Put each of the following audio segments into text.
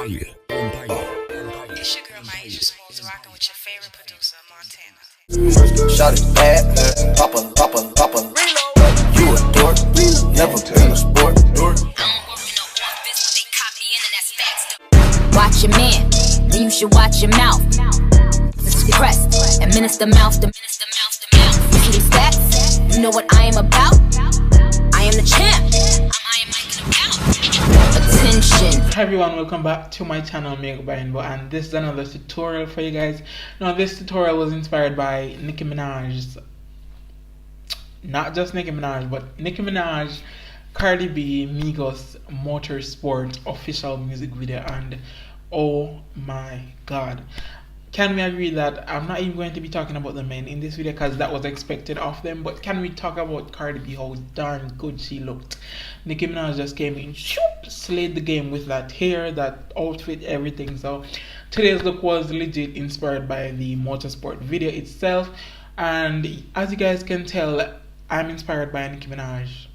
It's your girl Maisha Smooth, rocking with your favorite producer, Montana. Shot it bad, pop a. You a dork, never been a sport. Watch your man, then you should watch your mouth. Suppress, administer mouth to mouth. You see these stats? You know what I am about? I am the champ. I am making a count. Attention. Hi everyone, welcome back to my channel Migos by Inbo, and this is another tutorial for you guys. Now this tutorial was inspired by Nicki Minaj. Not just Nicki Minaj, but Nicki Minaj, Cardi B, Migos, MotorSport official music video, and oh my god. Can we agree that I'm not even going to be talking about the men in this video because that was expected of them, but can we talk about Cardi B, how darn good she looked. Nicki Minaj just came in, shoop, slayed the game with that hair, that outfit, everything. So today's look was legit inspired by the MotorSport video itself, and as you guys can tell, I'm inspired by Nicki Minaj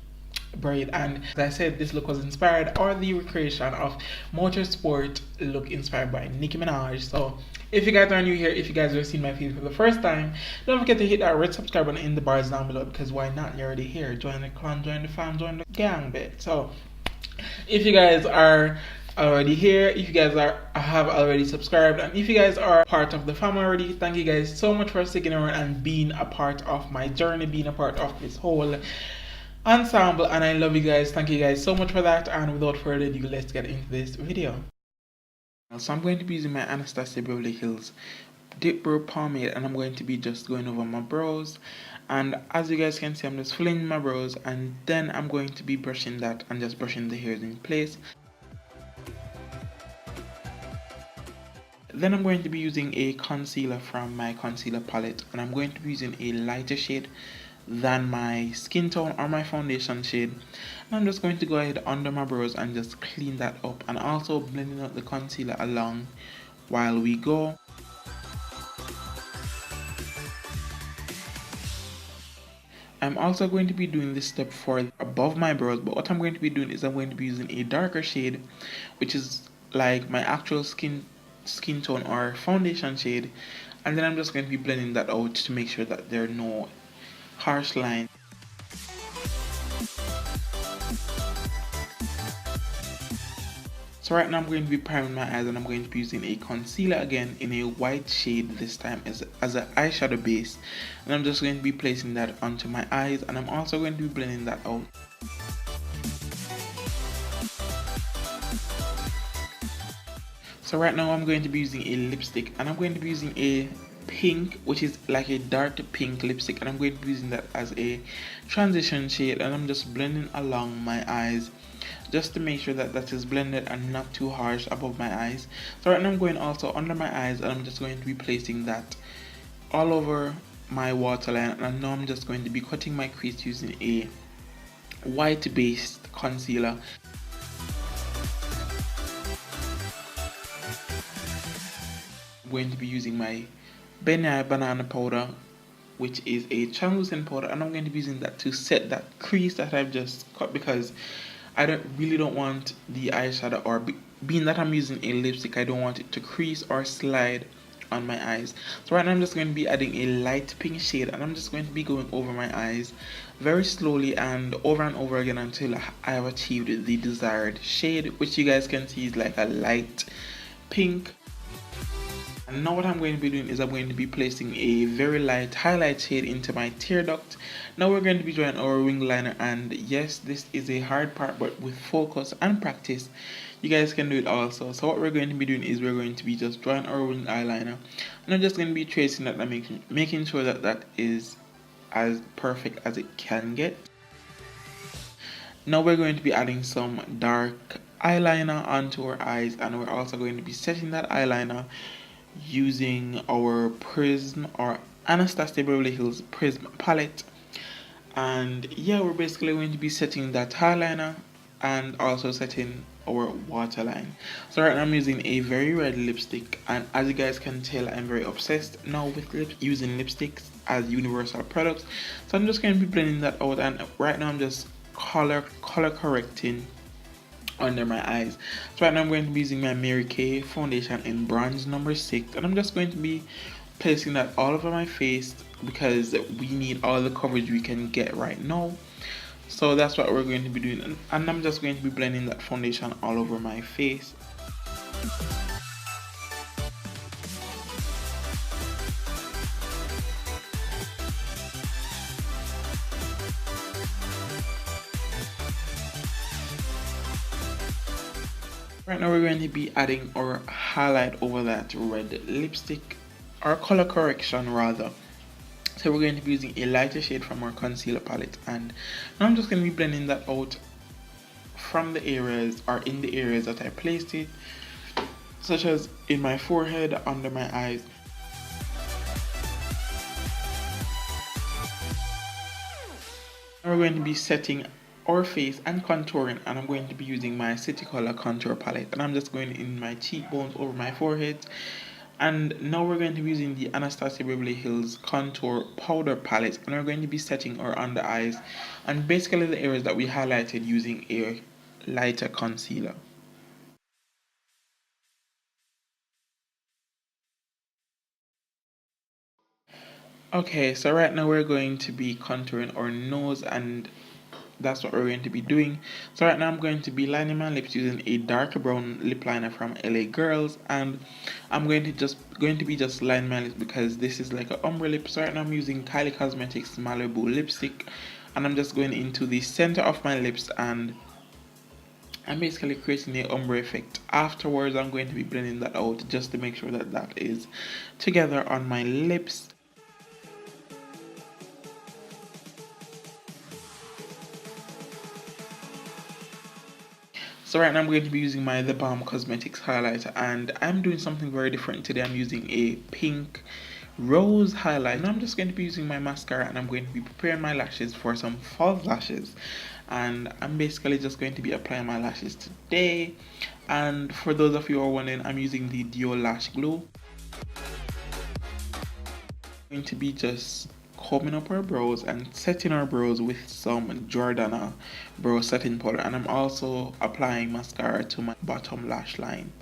braid, and as I said, this look was inspired, or the recreation of MotorSport look inspired by Nicki Minaj. So if you guys are new here, if you guys are seeing my video for the first time, don't forget to hit that red subscribe button in the bars down below, because why not? You're already here. Join the clan, join the fam, join the gang bit. So if you guys are already here, if you guys have already subscribed, and if you guys are part of the fam already, thank you guys so much for sticking around and being a part of my journey, being a part of this whole ensemble, and I love you guys. Thank you guys so much for that, and without further ado, let's get into this video. So I'm going to be using my Anastasia Beverly Hills Dip Brow Pomade, and I'm going to be just going over my brows, and as you guys can see, I'm just filling my brows, and then I'm going to be brushing that and just brushing the hairs in place. Then I'm going to be using a concealer from my concealer palette, and I'm going to be using a lighter shade than my skin tone or my foundation shade, and I'm just going to go ahead under my brows and just clean that up, and also blending out the concealer along while we go. I'm also going to be doing this step for above my brows, but what I'm going to be doing is I'm going to be using a darker shade, which is like my actual skin tone or foundation shade, and then I'm just going to be blending that out to make sure that there are no harsh line. So right now I'm going to be priming my eyes, and I'm going to be using a concealer again in a white shade this time as an eyeshadow base, and I'm just going to be placing that onto my eyes, and I'm also going to be blending that out. So right now I'm going to be using a lipstick, and I'm going to be using a pink, which is like a dark pink lipstick, and I'm going to be using that as a transition shade, and I'm just blending along my eyes just to make sure that that is blended and not too harsh above my eyes. So right now I'm going also under my eyes, and I'm just going to be placing that all over my waterline, and now I'm just going to be cutting my crease using a white based concealer. I'm going to be using my banana powder, which is a translucent powder, and I'm going to be using that to set that crease that I've just cut, because I really don't want the eyeshadow, or being that I'm using a lipstick, I don't want it to crease or slide on my eyes. So right now I'm just going to be adding a light pink shade, and I'm just going to be going over my eyes very slowly and over again until I have achieved the desired shade, which you guys can see is like a light pink. And now what I'm going to be doing is I'm going to be placing a very light highlight shade into my tear duct. Now we're going to be drawing our wing liner, and yes, this is a hard part, but with focus and practice you guys can do it also. So what we're going to be doing is we're going to be just drawing our wing eyeliner, and I'm just going to be tracing that and making sure that that is as perfect as it can get. Now we're going to be adding some dark eyeliner onto our eyes, and we're also going to be setting that eyeliner using our Prism or Anastasia Beverly Hills Prism palette. And yeah, we're basically going to be setting that eyeliner and also setting our waterline. So right now I'm using a very red lipstick, and as you guys can tell, I'm very obsessed now with using lipsticks as universal products. So I'm just going to be blending that out, and right now I'm just color correcting under my eyes. So right now I'm going to be using my Mary Kay foundation in bronze number 6, and I'm just going to be placing that all over my face because we need all the coverage we can get right now. So that's what we're going to be doing, and I'm just going to be blending that foundation all over my face. Right now we're going to be adding our highlight over that red lipstick, or color correction rather. So we're going to be using a lighter shade from our concealer palette, and now I'm just going to be blending that out from the areas, or in the areas that I placed it, such as in my forehead, under my eyes. Now we're going to be setting our face and contouring, and I'm going to be using my City Color contour palette, and I'm just going in my cheekbones, over my forehead. And now we're going to be using the Anastasia Beverly Hills contour powder palette, and we're going to be setting our under eyes and basically the areas that we highlighted using a lighter concealer. Okay, so right now we're going to be contouring our nose, and that's what we're going to be doing. So right now I'm going to be lining my lips using a darker brown lip liner from LA Girls, and I'm going to be just lining my lips because this is like an ombre lip. So right now I'm using Kylie Cosmetics Malibu lipstick, and I'm just going into the center of my lips, and I'm basically creating the ombre effect. Afterwards I'm going to be blending that out just to make sure that that is together on my lips. So right now I'm going to be using my The Balm Cosmetics highlighter, and I'm doing something very different today. I'm using a pink rose highlight, and I'm just going to be using my mascara, and I'm going to be preparing my lashes for some false lashes, and I'm basically just going to be applying my lashes today. And for those of you who are wondering, I'm using the Dio Lash Glue. I'm going to be just combing up our brows and setting our brows with some Jordana brow setting powder, and I'm also applying mascara to my bottom lash line.